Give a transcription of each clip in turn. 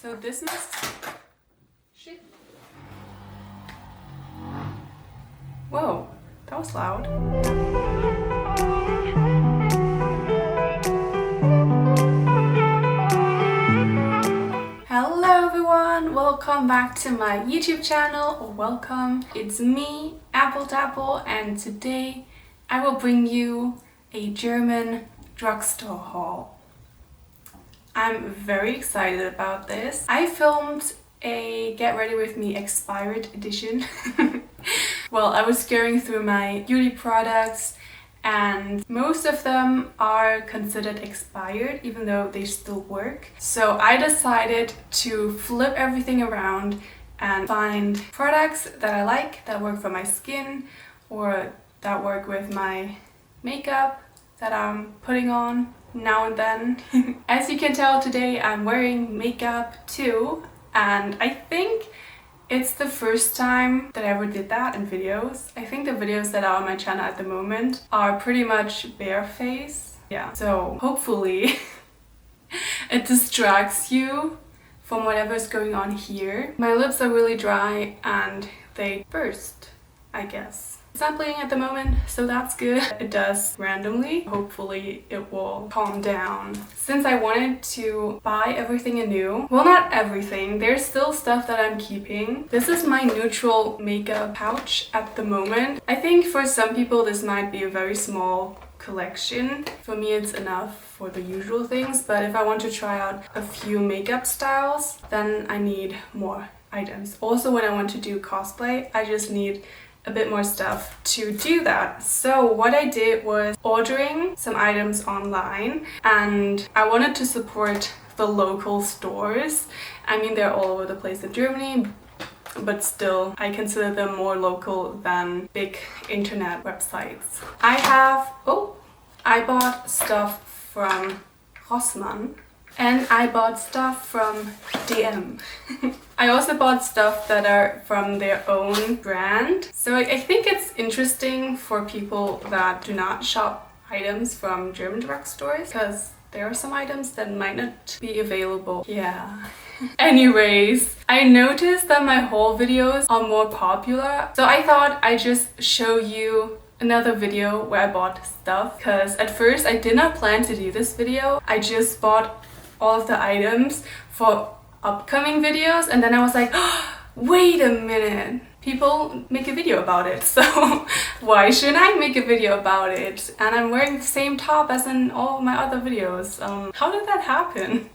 So this must... Shit. Whoa, that was loud. Hello everyone, welcome back to my YouTube channel, or welcome. It's me, appletapple, and today I will bring you a German drugstore haul. I'm very excited about this. I filmed a Get Ready With Me Expired edition. Well, I was going through my beauty products and most of them are considered expired even though they still work. So I decided to flip everything around and find products that I like, that work for my skin or that work with my makeup that I'm putting on now and then. As you can tell, today I'm wearing makeup too, and I think it's the first time that I ever did that in videos. I think the videos that are on my channel at the moment are pretty much bare face. Yeah, so hopefully it distracts you from whatever's going on here. My lips are really dry and they burst, I guess. It's not bleeding at the moment, so that's good. It does randomly. Hopefully it will calm down. Since I wanted to buy everything anew, well, not everything, there's still stuff that I'm keeping. This is my neutral makeup pouch at the moment. I think for some people this might be a very small collection. For me it's enough for the usual things, but if I want to try out a few makeup styles, then I need more items. Also, when I want to do cosplay, I just need a bit more stuff to do that. So what I did was ordering some items online, and I wanted to support the local stores. I mean, they're all over the place in Germany, but still I consider them more local than big internet websites. I bought stuff from Rossmann and I bought stuff from DM. I also bought stuff that are from their own brand. So I think it's interesting for people that do not shop items from German drugstores, because there are some items that might not be available. Yeah. Anyways, I noticed that my haul videos are more popular, so I thought I'd just show you another video where I bought stuff, because at first I did not plan to do this video. I just bought all of the items for upcoming videos, and then I was like, oh, wait a minute, people make a video about it, so why shouldn't I make a video about it? And I'm wearing the same top as in all my other videos. How did that happen?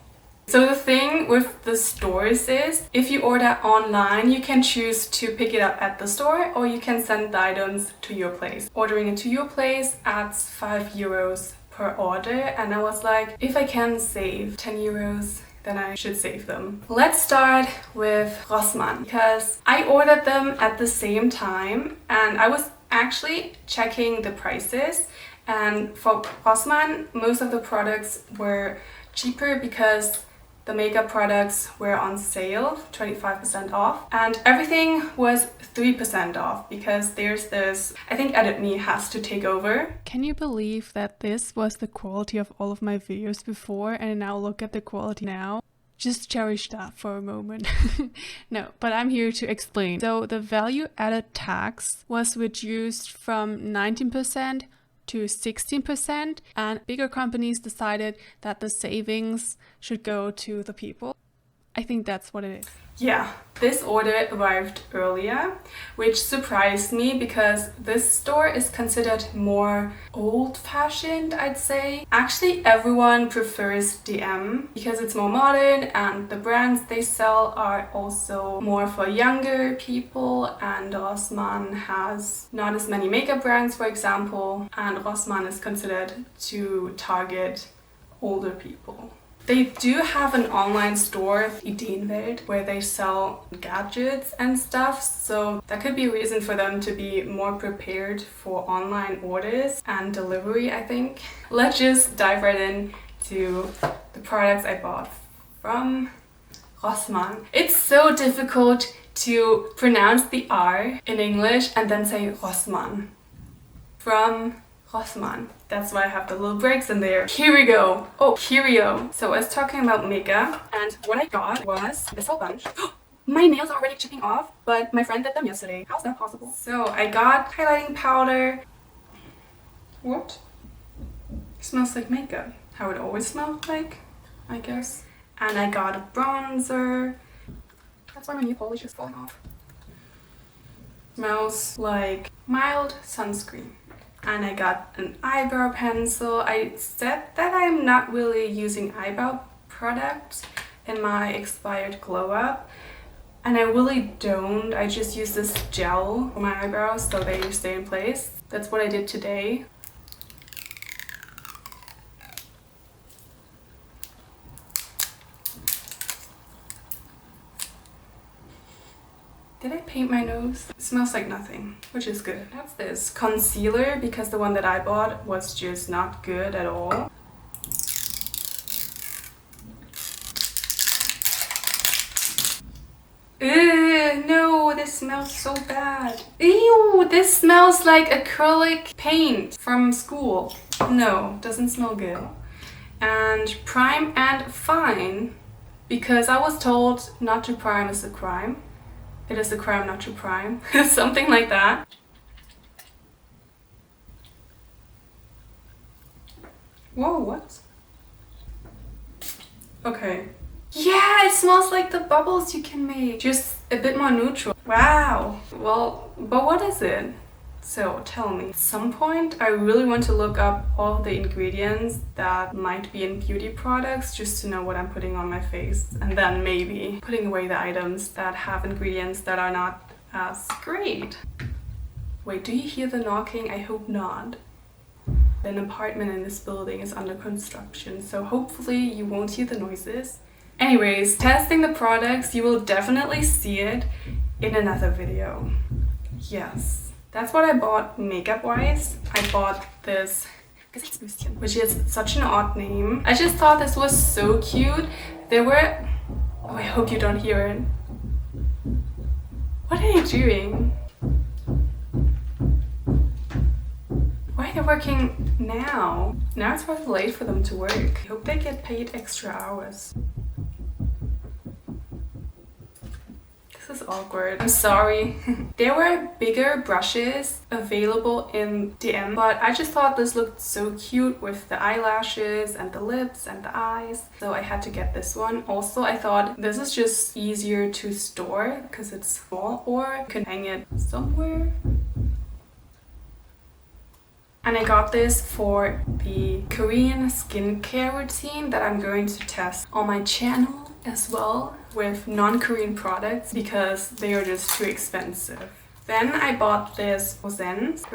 So the thing with the stores is, if you order online, you can choose to pick it up at the store or you can send the items to your place. Ordering it to your place adds 5 euros per order, and I was like, if I can save 10 euros, then I should save them. Let's start with Rossmann, because I ordered them at the same time and I was actually checking the prices, and for Rossmann most of the products were cheaper because the makeup products were on sale, 25% off, and everything was 3% off because there's this, I think Edit Me has to take over. Can you believe that this was the quality of all of my videos before, and now look at the quality now? Just cherish that for a moment. No, but I'm here to explain. So the value added tax was reduced from 19% to 16%, and bigger companies decided that the savings should go to the people. I think that's what it is. Yeah, this order arrived earlier, which surprised me because this store is considered more old-fashioned, I'd say. Actually, everyone prefers DM because it's more modern and the brands they sell are also more for younger people, and Rossmann has not as many makeup brands, for example, and Rossmann is considered to target older people. They do have an online store, Ideenwelt, where they sell gadgets and stuff, so that could be a reason for them to be more prepared for online orders and delivery, I think. Let's just dive right into the products I bought from Rossmann. It's so difficult to pronounce the R in English and then say Rossmann. From Rossmann. That's why I have the little breaks in there. Here we go. Oh, here we go. So I was talking about makeup, and what I got was this whole bunch. My nails are already chipping off, but my friend did them yesterday. How's that possible? So I got highlighting powder. What? It smells like makeup. How it always smells like, I guess. And I got a bronzer. That's why my nail polish is falling off. Smells like mild sunscreen. And I got an eyebrow pencil. I said that I'm not really using eyebrow products in my Expirec Glow Up. And I really don't. I just use this gel for my eyebrows so they stay in place. That's what I did today. Did I paint my nose? It smells like nothing, which is good. That's this concealer, because the one that I bought was just not good at all. Ew, no, this smells so bad. Ew, this smells like acrylic paint from school. No, doesn't smell good. And prime and fine, because I was told not to prime is a crime. It is a crime not to prime. Something like that. Whoa, what? Okay. Yeah, it smells like the bubbles you can make. Just a bit more neutral. Wow. Well, but what is it? So tell me. At some point, I really want to look up all the ingredients that might be in beauty products just to know what I'm putting on my face. And then maybe putting away the items that have ingredients that are not as great. Wait, do you hear the knocking? I hope not. An apartment in this building is under construction, so hopefully you won't hear the noises. Anyways, testing the products, you will definitely see it in another video. Yes. That's what I bought makeup-wise. I bought this Gesichtsbüstchen, which is such an odd name. I just thought this was so cute. There were... Oh, I hope you don't hear it. What are you doing? Why are they working now? Now it's rather late for them to work. I hope they get paid extra hours. This is awkward. I'm sorry. There were bigger brushes available in DM, but I just thought this looked so cute with the eyelashes and the lips and the eyes, so I had to get this one. Also, I thought this is just easier to store because it's small, or you can hang it somewhere. And I got this for the Korean skincare routine that I'm going to test on my channel as well with non-Korean products because they are just too expensive. Then I bought this Rosens,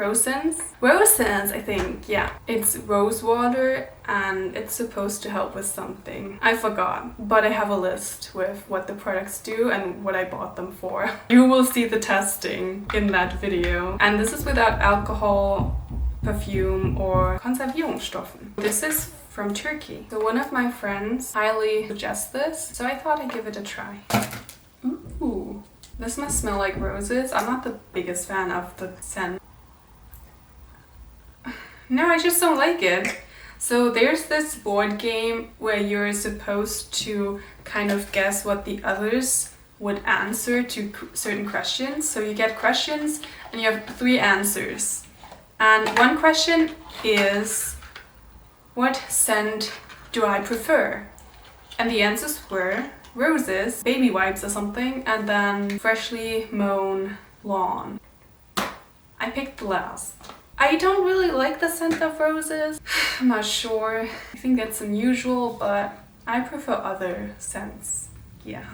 I think, yeah. It's rose water and it's supposed to help with something. I forgot, but I have a list with what the products do and what I bought them for. You will see the testing in that video. And this is without alcohol, perfume or Konservierungsstoffen. This is from Turkey. So one of my friends highly suggests this, so I thought I'd give it a try. Ooh, this must smell like roses. I'm not the biggest fan of the scent. No, I just don't like it. So there's this board game where you're supposed to kind of guess what the others would answer to certain questions. So you get questions and you have 3 answers. And one question is, what scent do I prefer? And the answers were roses, baby wipes or something, and then freshly mown lawn. I picked the last. I don't really like the scent of roses. I'm not sure. I think that's unusual, but I prefer other scents. Yeah.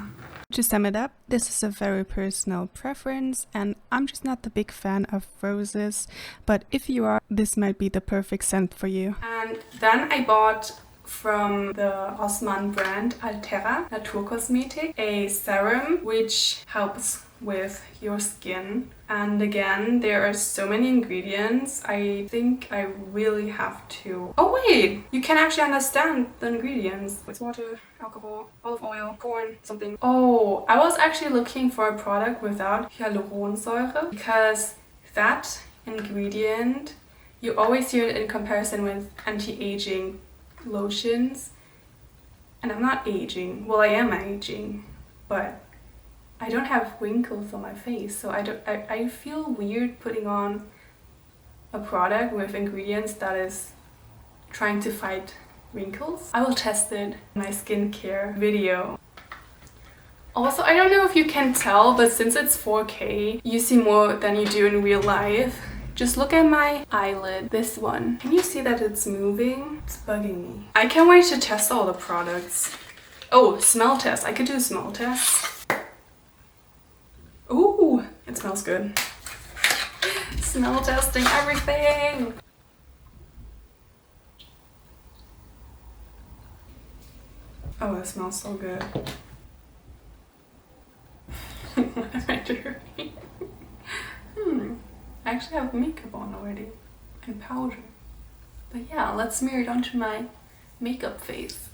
To sum it up, this is a very personal preference and I'm just not the big fan of roses, but if you are, this might be the perfect scent for you. And then I bought from the Rossmann brand Altera Naturkosmetik a serum which helps with your skin. And again, there are so many ingredients. I think I really have to... Oh wait! You can actually understand the ingredients. It's water, alcohol, olive oil, corn, something. Oh, I was actually looking for a product without hyaluronsäure because that ingredient You always hear it in comparison with anti-aging lotions. And I'm not aging. Well, I am aging, but I don't have wrinkles on my face, so I feel weird putting on a product with ingredients that is trying to fight wrinkles. I will test it in my skincare video. Also, I don't know if you can tell, but since it's 4K, you see more than you do in real life. Just look at my eyelid, this one. Can you see that it's moving? It's bugging me. I can't wait to test all the products. Oh, smell test. I could do a smell test. Ooh, it smells good. Smell testing everything. Oh, it smells so good. What am I doing? I actually have makeup on already and powder. But yeah, let's smear it onto my makeup face.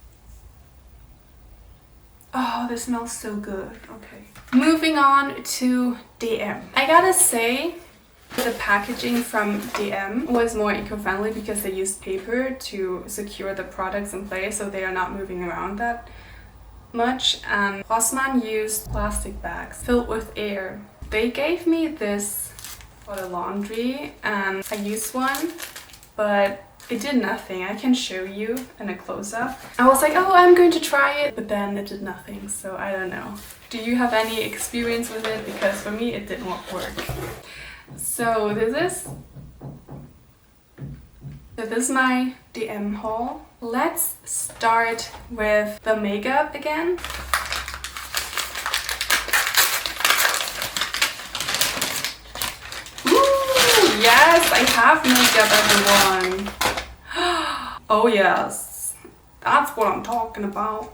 Oh, this smells so good. Okay. Moving on to DM. I gotta say, the packaging from DM was more eco-friendly because they used paper to secure the products in place so they are not moving around that much. And Rossmann used plastic bags filled with air. They gave me this for the laundry and I used one, but it did nothing. I can show you in a close-up. I was like, oh, I'm going to try it, but then it did nothing, so I don't know. Do you have any experience with it? Because for me it didn't work. So this is my DM haul. Let's start with the makeup again. Yes, I have makeup, everyone. Oh yes, that's what I'm talking about.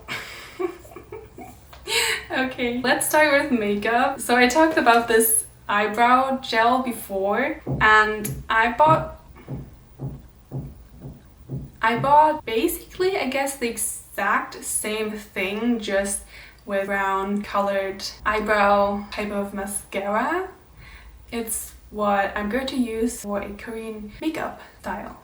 Okay, let's start with makeup. So I talked about this eyebrow gel before, and I bought basically, I guess, the exact same thing, just with brown colored eyebrow type of mascara. It's what I'm going to use for a Korean makeup style.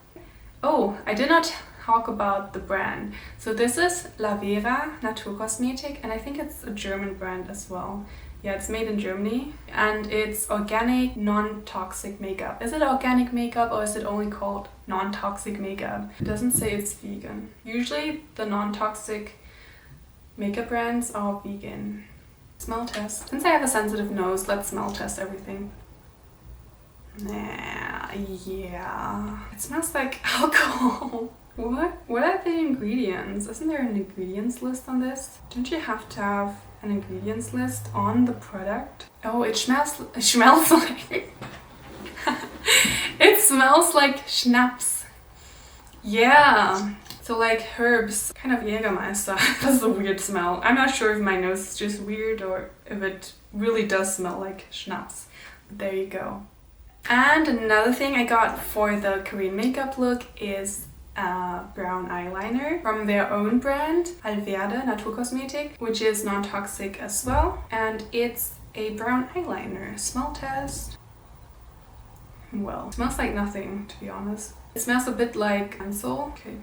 Oh, I did not talk about the brand. So this is Viva Cosmetic, and I think it's a German brand as well. Yeah, it's made in Germany, and it's organic, non-toxic makeup. Is it organic makeup or is it only called non-toxic makeup? It doesn't say it's vegan. Usually the non-toxic makeup brands are vegan. Smell test. Since I have a sensitive nose, let's smell test everything. Nah, yeah. It smells like alcohol. What are the ingredients? Isn't there an ingredients list on this? Don't you have to have an ingredients list on the product? Oh, it smells like it smells like schnapps. Yeah. So like herbs, kind of Jägermeister. That's a weird smell. I'm not sure if my nose is just weird or if it really does smell like schnapps. But there you go. And another thing I got for the Korean makeup look is a brown eyeliner from their own brand, aaaand Cosmetic, which is non-toxic as well. And it's a brown eyeliner. Smell test. Well, it smells like nothing, to be honest. It smells a bit like pencil. Okay.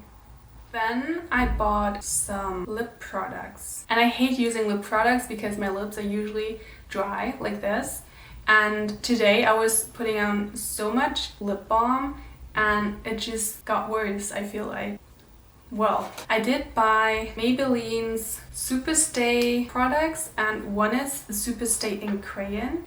Then I bought some lip products. And I hate using lip products because my lips are usually dry like this. And today I was putting on so much lip balm and it just got worse, I feel like. Well, I did buy Maybelline's Super Stay products, and one is the Super Stay in Crayon.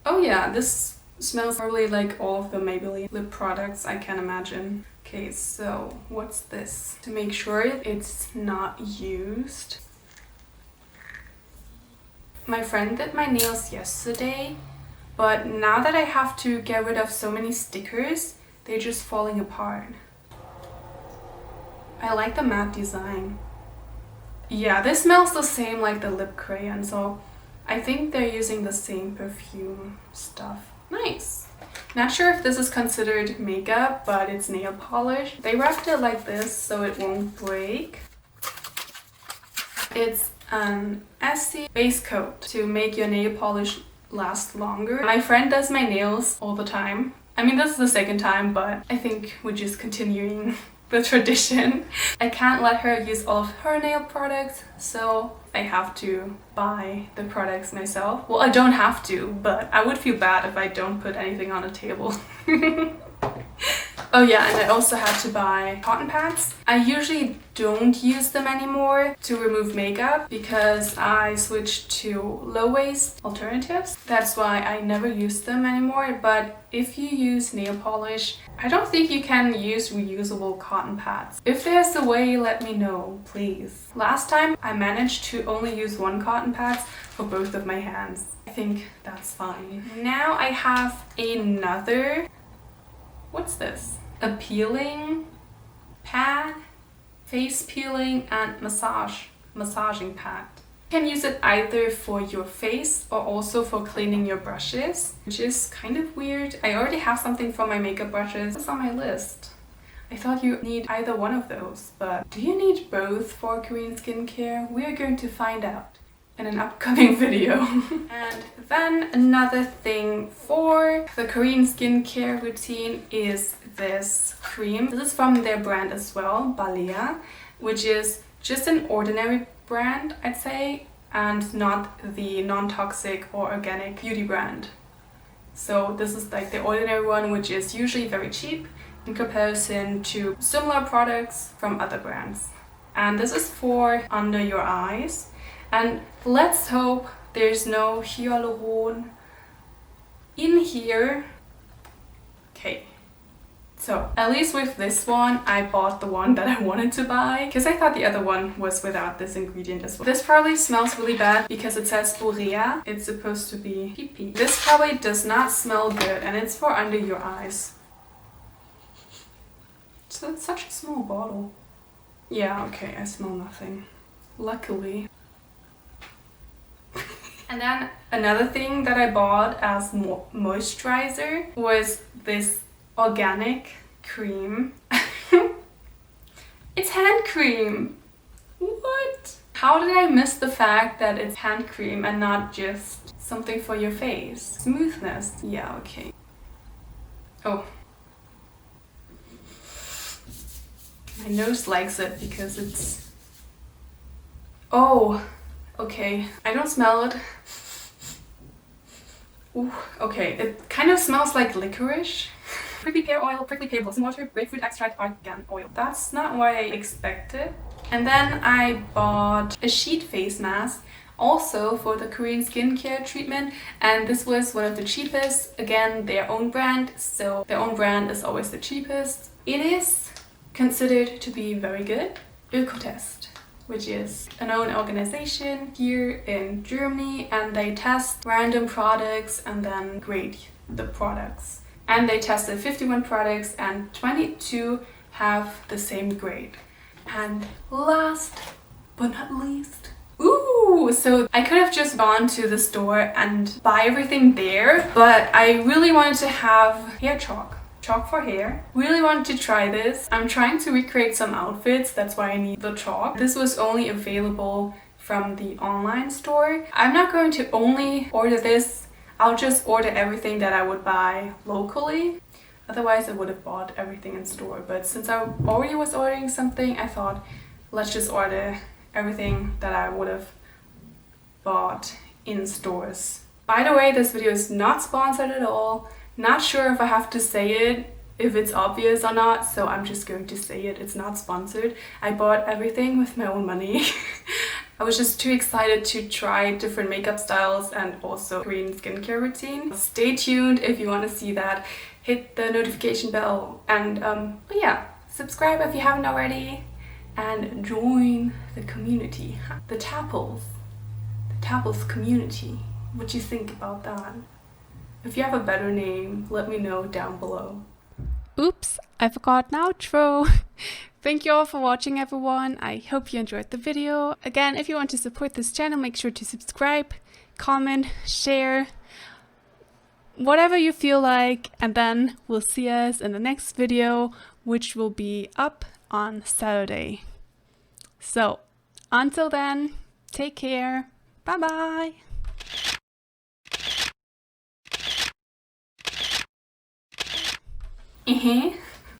Oh yeah, this smells probably like all of the Maybelline lip products I can imagine. Okay, so what's this? To make sure it's not used. My friend did my nails yesterday, but now that I have to get rid of so many stickers, they're just falling apart. I like the matte design. Yeah, this smells the same like the lip crayon, so I think they're using the same perfume stuff. Nice. Not sure if this is considered makeup, but it's nail polish. They wrapped it like this so it won't break. It's an Essie base coat to make your nail polish last longer. My friend does my nails all the time. I mean, this is the second time, but I think we're just continuing the tradition. I can't let her use all of her nail products, so I have to buy the products myself. Well, I don't have to, but I would feel bad if I don't put anything on the table. Oh yeah, and I also had to buy cotton pads. I usually don't use them anymore to remove makeup because I switched to low-waist alternatives. That's why I never use them anymore. But if you use nail polish, I don't think you can use reusable cotton pads. If there's a way, let me know, please. Last time I managed to only use one cotton pad for both of my hands. I think that's fine. Now I have another, what's this? A peeling pad, face peeling and massaging pad. You can use it either for your face or also for cleaning your brushes, which is kind of weird. I already have something for my makeup brushes. It's on my list. I thought you need either one of those, but do you need both for Korean skincare? We are going to find out in an upcoming video. And then another thing for the Korean skincare routine is this cream. This is from their brand as well, Balea, which is just an ordinary brand, I'd say, and not the non-toxic or organic beauty brand. So this is like the ordinary one, which is usually very cheap in comparison to similar products from other brands. And this is for under your eyes. And let's hope there's no hyaluron in here. Okay, so at least with this one, I bought the one that I wanted to buy because I thought the other one was without this ingredient as well. This probably smells really bad because it says urea. It's supposed to be pee-pee. This probably does not smell good and it's for under your eyes. So it's such a small bottle. Yeah, okay, I smell nothing. Luckily. And then another thing that I bought as moisturizer was this organic cream. It's hand cream. What? How did I miss the fact that it's hand cream and not just something for your face? Smoothness. Yeah, okay. Oh. My nose likes it because it's... Oh. Okay, I don't smell it. Ooh, okay, it kind of smells like licorice. Prickly pear oil, prickly pear blossom water, grapefruit extract, argan oil. That's not what I expected. And then I bought a sheet face mask, also for the Korean skincare treatment. And this was one of the cheapest. Again, their own brand, so their own brand is always the cheapest. It is considered to be very good. Ökotest, which is a known organization here in Germany, and they test random products and then grade the products. And they tested 51 products and 22 have the same grade. And last but not least, ooh, so I could have just gone to the store and buy everything there, but I really wanted to have hair chalk. Chalk for hair. Really wanted to try this. I'm trying to recreate some outfits, that's why I need the chalk. This was only available from the online store. I'm not going to only order this, I'll just order everything that I would buy locally. Otherwise I would have bought everything in store, but since I already was ordering something, I thought let's just order everything that I would have bought in stores. By the way, this video is not sponsored at all. Not sure if I have to say it, if it's obvious or not, so I'm just going to say it. It's not sponsored. I bought everything with my own money. I was just too excited to try different makeup styles and also Korean skincare routine. Stay tuned if you want to see that. Hit the notification bell and but yeah, subscribe if you haven't already and join the community. The Tapples community. What do you think about that? If you have a better name, let me know down below. Oops, I forgot an outro. Thank you all for watching, everyone. I hope you enjoyed the video. Again, if you want to support this channel, make sure to subscribe, comment, share, whatever you feel like. And then we'll see us in the next video, which will be up on Saturday. So, until then, Take care. Bye bye.